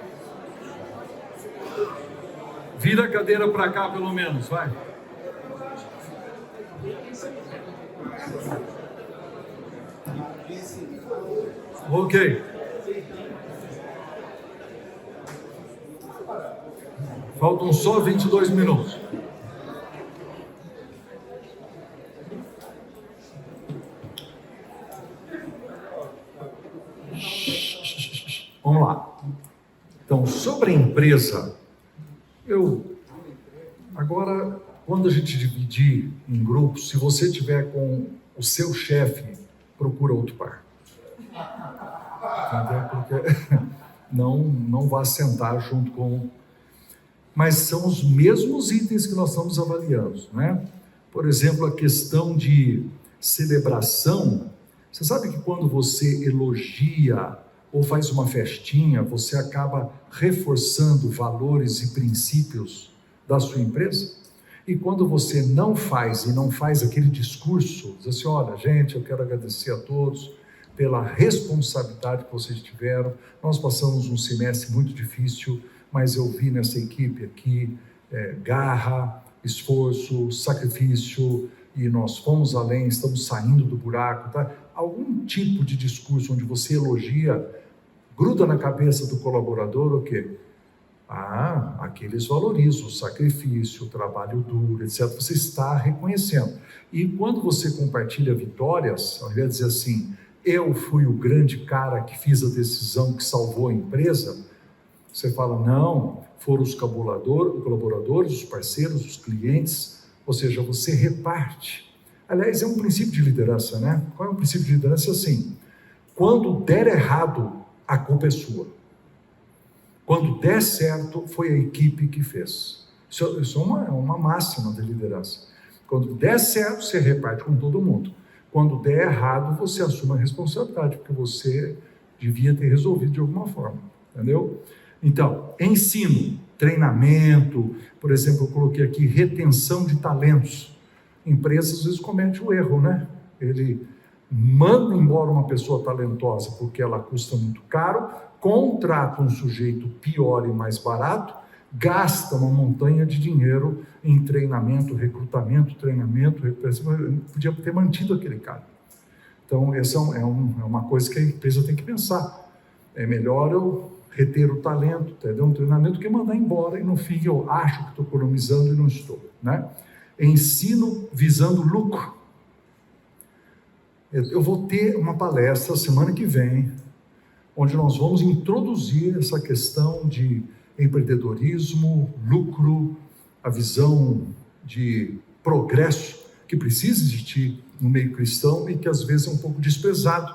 Vira a cadeira para cá, pelo menos, vai. Ok. Faltam só 22 minutos. Então, sobre a empresa, agora, quando a gente dividir em grupos, se você tiver com o seu chefe, procura outro par. Entendeu? Porque não vá sentar junto com... Mas são os mesmos itens que nós estamos avaliando, né? Por exemplo, a questão de celebração. Você sabe que quando você elogia ou faz uma festinha, você acaba reforçando valores e princípios da sua empresa? E quando você não faz aquele discurso, diz assim, olha, gente, eu quero agradecer a todos pela responsabilidade que vocês tiveram. Nós passamos um semestre muito difícil, mas eu vi nessa equipe aqui garra, esforço, sacrifício, e nós fomos além, estamos saindo do buraco, tá? Algum tipo de discurso onde você elogia, gruda na cabeça do colaborador o quê? Aqui eles valorizam o sacrifício, o trabalho duro, etc. Você está reconhecendo. E quando você compartilha vitórias, ao invés de dizer assim, eu fui o grande cara que fiz a decisão que salvou a empresa, você fala, não, foram os colaboradores, os parceiros, os clientes, ou seja, você reparte. Aliás, é um princípio de liderança, né? Qual é o princípio de liderança? Assim, quando der errado, a culpa é sua. Quando der certo, foi a equipe que fez. Isso é uma máxima de liderança. Quando der certo, você reparte com todo mundo. Quando der errado, você assume a responsabilidade, porque você devia ter resolvido de alguma forma, entendeu? Então, ensino, treinamento, por exemplo, eu coloquei aqui retenção de talentos. Empresas às vezes cometem o erro, né? Ele manda embora uma pessoa talentosa porque ela custa muito caro, contrata um sujeito pior e mais barato, gasta uma montanha de dinheiro em treinamento, recrutamento, podia ter mantido aquele cara. Então, essa é uma coisa que a empresa tem que pensar. É melhor eu reter o talento, um treinamento, que mandar embora e no fim eu acho que estou economizando e não estou, né? Ensino visando lucro. Eu vou ter uma palestra semana que vem, onde nós vamos introduzir essa questão de empreendedorismo, lucro, a visão de progresso que precisa existir no meio cristão e que às vezes é um pouco desprezado,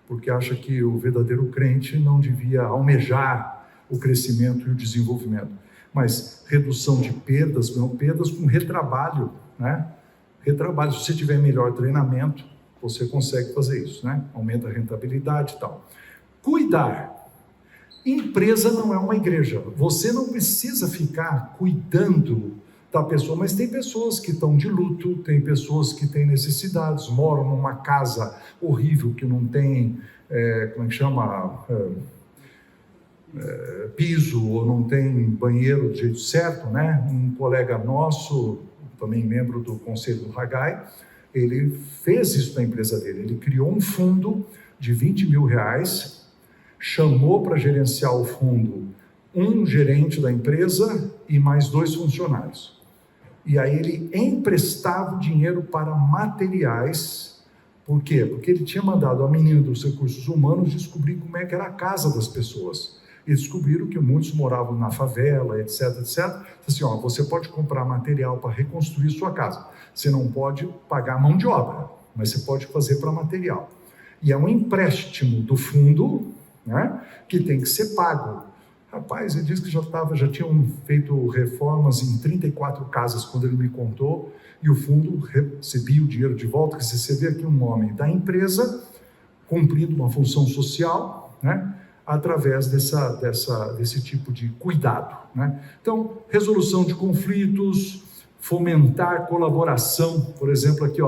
porque acha que o verdadeiro crente não devia almejar o crescimento e o desenvolvimento, mas redução de perdas, não perdas com retrabalho, né? Retrabalho, se você tiver melhor treinamento, você consegue fazer isso, né? Aumenta a rentabilidade e tal. Cuidar. Empresa não é uma igreja. Você não precisa ficar cuidando da pessoa, mas tem pessoas que estão de luto, tem pessoas que têm necessidades, moram numa casa horrível que não tem, piso, ou não tem banheiro do jeito certo, né? Um colega nosso, também membro do conselho do Haggai, ele fez isso na empresa dele. Ele criou um fundo de 20 mil reais, chamou para gerenciar o fundo um gerente da empresa e mais 2 funcionários. E aí ele emprestava o dinheiro para materiais. Por quê? Porque ele tinha mandado a menina dos recursos humanos descobrir como é que era a casa das pessoas. E descobriram que muitos moravam na favela, etc, etc. Assim, você pode comprar material para reconstruir sua casa. Você não pode pagar mão de obra, mas você pode fazer para material. E é um empréstimo do fundo, né, que tem que ser pago. Rapaz, ele disse que já tinham feito reformas em 34 casas quando ele me contou, e o fundo recebia o dinheiro de volta. Que você vê aqui um homem da empresa cumprindo uma função social, né, através desse tipo de cuidado, né? Então, resolução de conflitos, fomentar colaboração. Por exemplo, aqui,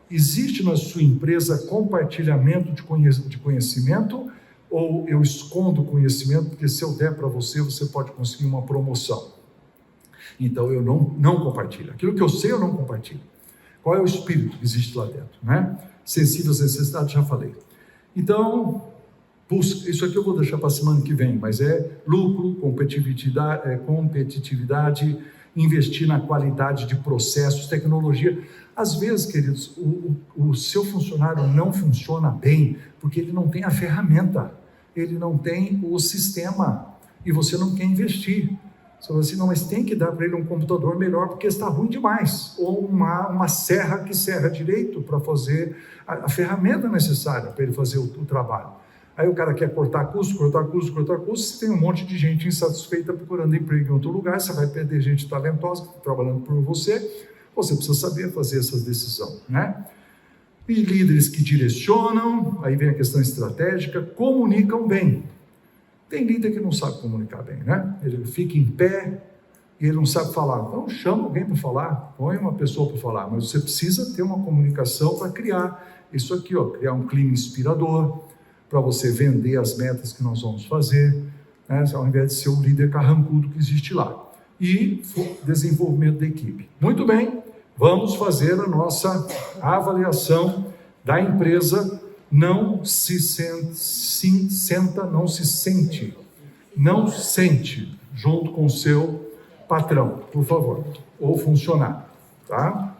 existe na sua empresa compartilhamento de conhecimento, ou eu escondo conhecimento, porque se eu der para você, você pode conseguir uma promoção. Então eu não compartilho. Aquilo que eu sei, eu não compartilho. Qual é o espírito que existe lá dentro, né? Sensível às necessidades, já falei. Então, isso aqui eu vou deixar para a semana que vem, mas é lucro, competitividade, investir na qualidade de processos, tecnologia. Às vezes, queridos, o seu funcionário não funciona bem porque ele não tem a ferramenta, ele não tem o sistema, e você não quer investir. Você fala assim, não, mas tem que dar para ele um computador melhor, porque está ruim demais. Ou uma serra que serra direito para fazer a ferramenta necessária para ele fazer o trabalho. Aí o cara quer cortar custo, você tem um monte de gente insatisfeita procurando emprego em outro lugar, você vai perder gente talentosa trabalhando por você precisa saber fazer essas decisões, né? E líderes que direcionam, aí vem a questão estratégica, comunicam bem. Tem líder que não sabe comunicar bem, né? Ele fica em pé e ele não sabe falar. Então chama alguém para falar, põe uma pessoa para falar, mas você precisa ter uma comunicação para criar isso aqui, ó, criar um clima inspirador, para você vender as metas que nós vamos fazer, né? Ao invés de ser o líder carrancudo que existe lá. E desenvolvimento da equipe. Muito bem, vamos fazer a nossa avaliação da empresa. Não se senta, não se sente, não sente junto com o seu patrão, por favor, ou funcionário, tá?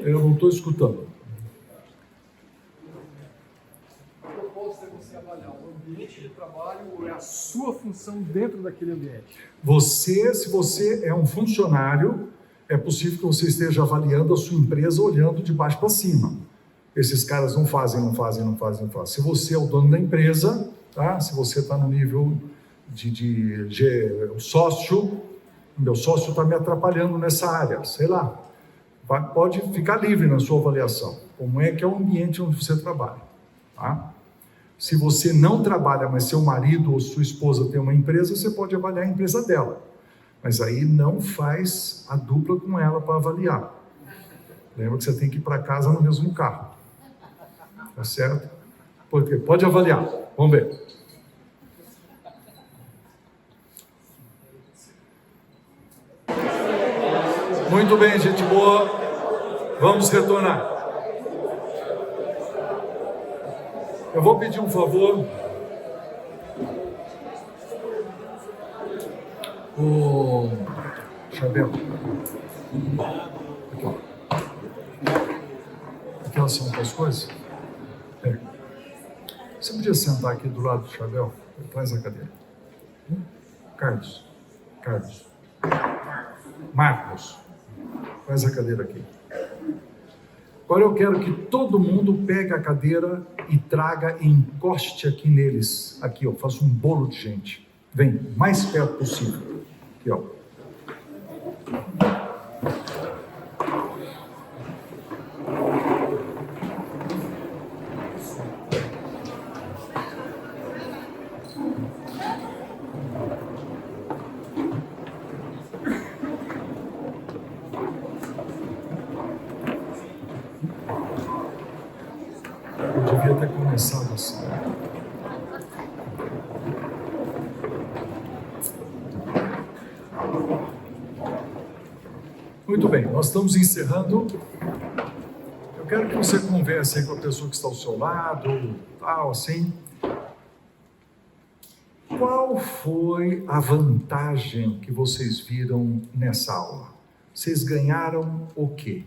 Eu não estou escutando. A proposta é você avaliar o ambiente de trabalho ou é a sua função dentro daquele ambiente? Se você é um funcionário, é possível que você esteja avaliando a sua empresa olhando de baixo para cima. Esses caras não fazem. Se você é o dono da empresa, tá? Se você está no nível de sócio, meu sócio está me atrapalhando nessa área, sei lá. Pode ficar livre na sua avaliação. Como é que é o ambiente onde você trabalha, tá? Se você não trabalha, mas seu marido ou sua esposa tem uma empresa, você pode avaliar a empresa dela. Mas aí não faz a dupla com ela para avaliar. Lembra que você tem que ir para casa no mesmo carro. Tá certo? Porque pode avaliar. Vamos ver. Muito bem, gente boa. Vamos retornar. Eu vou pedir um favor. O Chabel. Aqui, ó. Aquelas são as coisas? É. Você podia sentar aqui do lado do Chabel? Traz a cadeira. Carlos. Marcos. Traz a cadeira aqui. Agora eu quero que todo mundo pegue a cadeira e traga e encoste aqui neles. Aqui, ó, faça um bolo de gente. Vem, mais perto possível. Aqui, ó. Eu devia ter começado assim. Muito bem, nós estamos encerrando. Eu quero que você converse aí com a pessoa que está ao seu lado, tal, assim. Qual foi a vantagem que vocês viram nessa aula? Vocês ganharam o quê?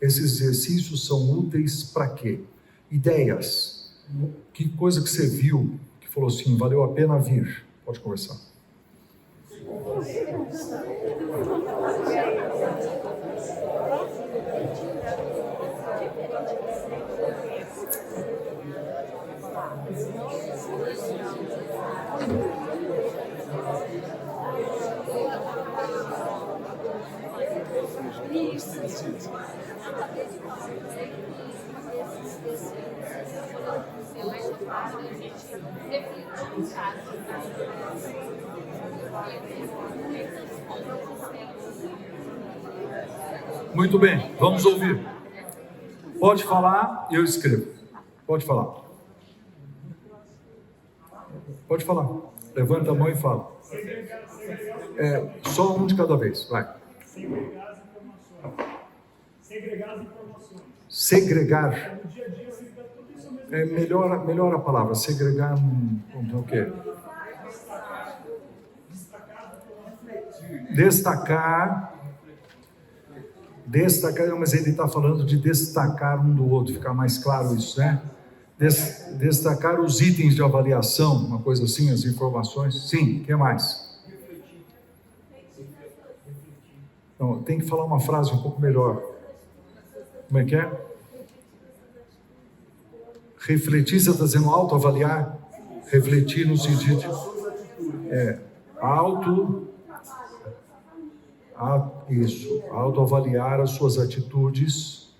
Esses exercícios são úteis para quê? Ideias. Que coisa que você viu que falou assim, valeu a pena vir? Pode conversar. Muito bem, vamos ouvir. Pode falar, eu escrevo. Pode falar. Pode falar. Levanta a mão e fala. Só um de cada vez, vai. Segregar as informações. Segregar as informações. Segregar. No dia a dia, segregar tudo isso ao mesmo É melhor a palavra. Segregar o quê? Destacar, mas ele está falando de destacar um do outro, ficar mais claro isso, né? Destacar os itens de avaliação, uma coisa assim, as informações. Sim, o que mais? Então, tem que falar uma frase um pouco melhor. Como é que é? Refletir, você está dizendo autoavaliar? Refletir no sentido de... autoavaliar as suas atitudes.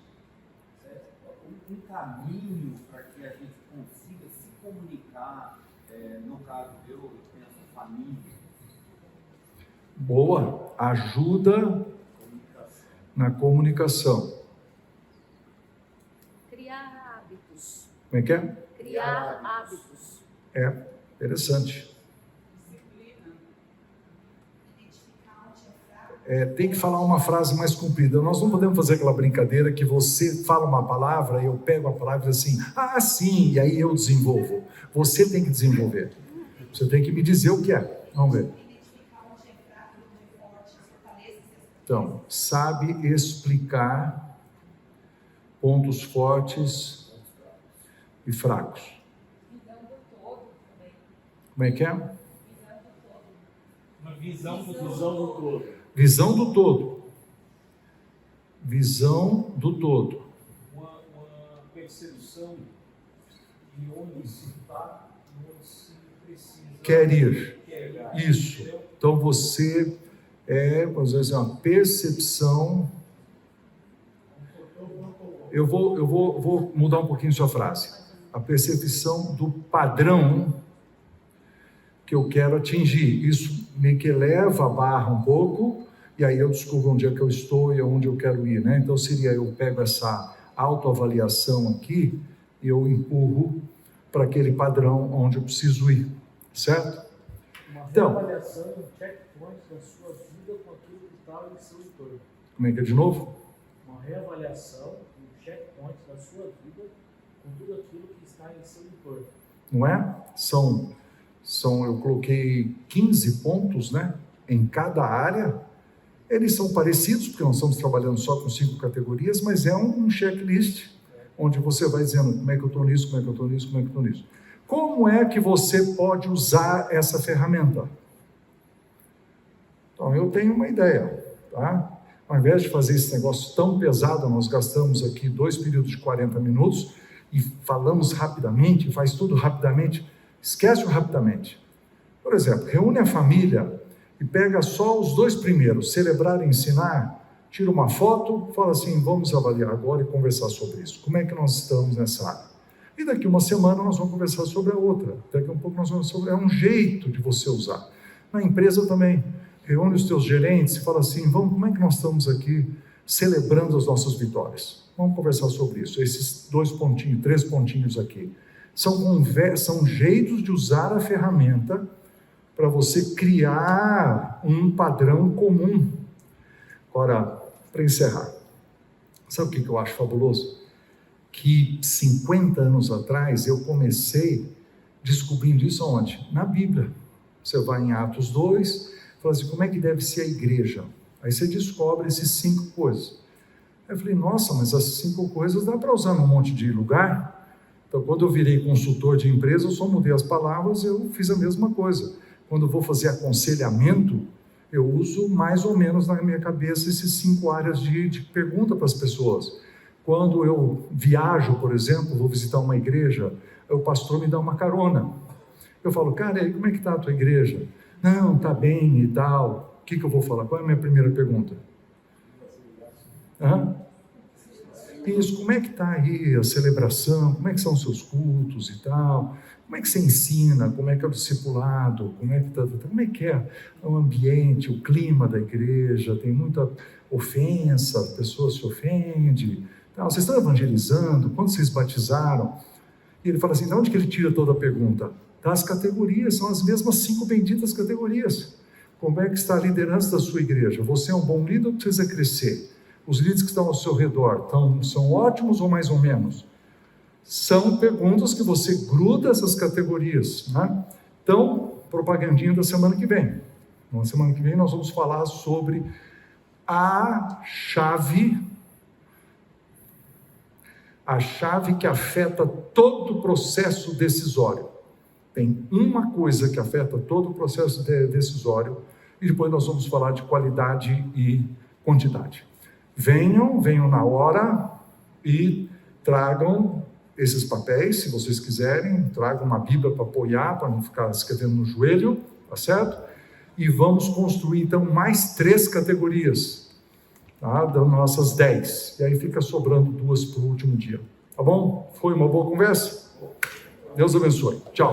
Um caminho para que a gente consiga se comunicar, no caso eu penso família. Boa, ajuda na comunicação. Criar hábitos. Como é que é? Criar hábitos. Interessante. Tem que falar uma frase mais comprida. Nós não podemos fazer aquela brincadeira que você fala uma palavra e eu pego a palavra assim, sim, e aí eu desenvolvo. Você tem que desenvolver. Você tem que me dizer o que é. Vamos ver. Então, sabe explicar pontos fortes e fracos. Como é que é? Uma visão do todo. Visão do todo. Visão do todo. Uma percepção de onde se está e onde se precisa. Quer ir. Isso. Então você vamos dizer assim, uma percepção. Eu vou mudar um pouquinho sua frase. A percepção do padrão que eu quero atingir. Isso meio que eleva a barra um pouco, e aí eu descubro onde é que eu estou e onde eu quero ir, né? Então eu pego essa autoavaliação aqui e eu empurro para aquele padrão onde eu preciso ir, certo? Uma Então, reavaliação, um checkpoint da sua vida com aquilo que está em seu entorno. como é que é de novo? Uma reavaliação, um checkpoint da sua vida com tudo aquilo que está em seu entorno. Não é? Eu coloquei 15 pontos, né? Em cada área. Eles são parecidos, porque nós estamos trabalhando só com 5 categorias, mas é um checklist, onde você vai dizendo como é que eu estou nisso, como é que eu estou nisso, como é que eu estou nisso. Como é que você pode usar essa ferramenta? Então, eu tenho uma ideia, tá? Ao invés de fazer esse negócio tão pesado, nós gastamos aqui 2 períodos de 40 minutos e falamos rapidamente, faz tudo rapidamente. Esquece o rapidamente. Por exemplo, reúne a família e pega só os 2 primeiros, celebrar e ensinar, tira uma foto, fala assim, vamos avaliar agora e conversar sobre isso. Como é que nós estamos nessa área? E daqui uma semana nós vamos conversar sobre a outra. Daqui a um pouco nós vamos sobre... É um jeito de você usar. Na empresa também. Reúne os teus gerentes e fala assim, como é que nós estamos aqui celebrando as nossas vitórias? Vamos conversar sobre isso. Esses 2 pontinhos, 3 pontinhos aqui. São jeitos de usar a ferramenta para você criar um padrão comum. Agora, para encerrar, sabe o que eu acho fabuloso? Que 50 anos atrás eu comecei descobrindo isso aonde? Na Bíblia. Você vai em Atos 2, fala assim, como é que deve ser a igreja? Aí você descobre esses 5 coisas. Aí eu falei, nossa, mas as 5 coisas dá para usar num monte de lugar? Então, quando eu virei consultor de empresa, eu só mudei as palavras, eu fiz a mesma coisa. Quando eu vou fazer aconselhamento, eu uso mais ou menos na minha cabeça esses 5 áreas de pergunta para as pessoas. Quando eu viajo, por exemplo, vou visitar uma igreja, o pastor me dá uma carona. Eu falo, cara, e aí, como é que está a tua igreja? Não, está bem e tal. O que eu vou falar? Qual é a minha primeira pergunta? Isso, como é que está aí a celebração? Como é que são os seus cultos e tal? Como é que você ensina? Como é que é o discipulado? Como é que é o ambiente, o clima da igreja? Tem muita ofensa, as pessoas se ofendem. Então, vocês estão evangelizando? Quando vocês batizaram? E ele fala assim, de onde que ele tira toda a pergunta? Das categorias, são as mesmas 5 benditas categorias. Como é que está a liderança da sua igreja? Você é um bom líder ou precisa crescer? Os líderes que estão ao seu redor são ótimos ou mais ou menos? São perguntas que você gruda essas categorias, né? Então, propagandinha da semana que vem. Na semana que vem nós vamos falar sobre a chave que afeta todo o processo decisório. Tem uma coisa que afeta todo o processo decisório, e depois nós vamos falar de qualidade e quantidade. Venham na hora e tragam esses papéis, se vocês quiserem, tragam uma Bíblia para apoiar, para não ficar escrevendo no joelho, tá certo? E vamos construir então mais 3 categorias, tá? Das nossas 10, e aí fica sobrando 2 para o último dia, tá bom? Foi uma boa conversa? Deus abençoe, tchau.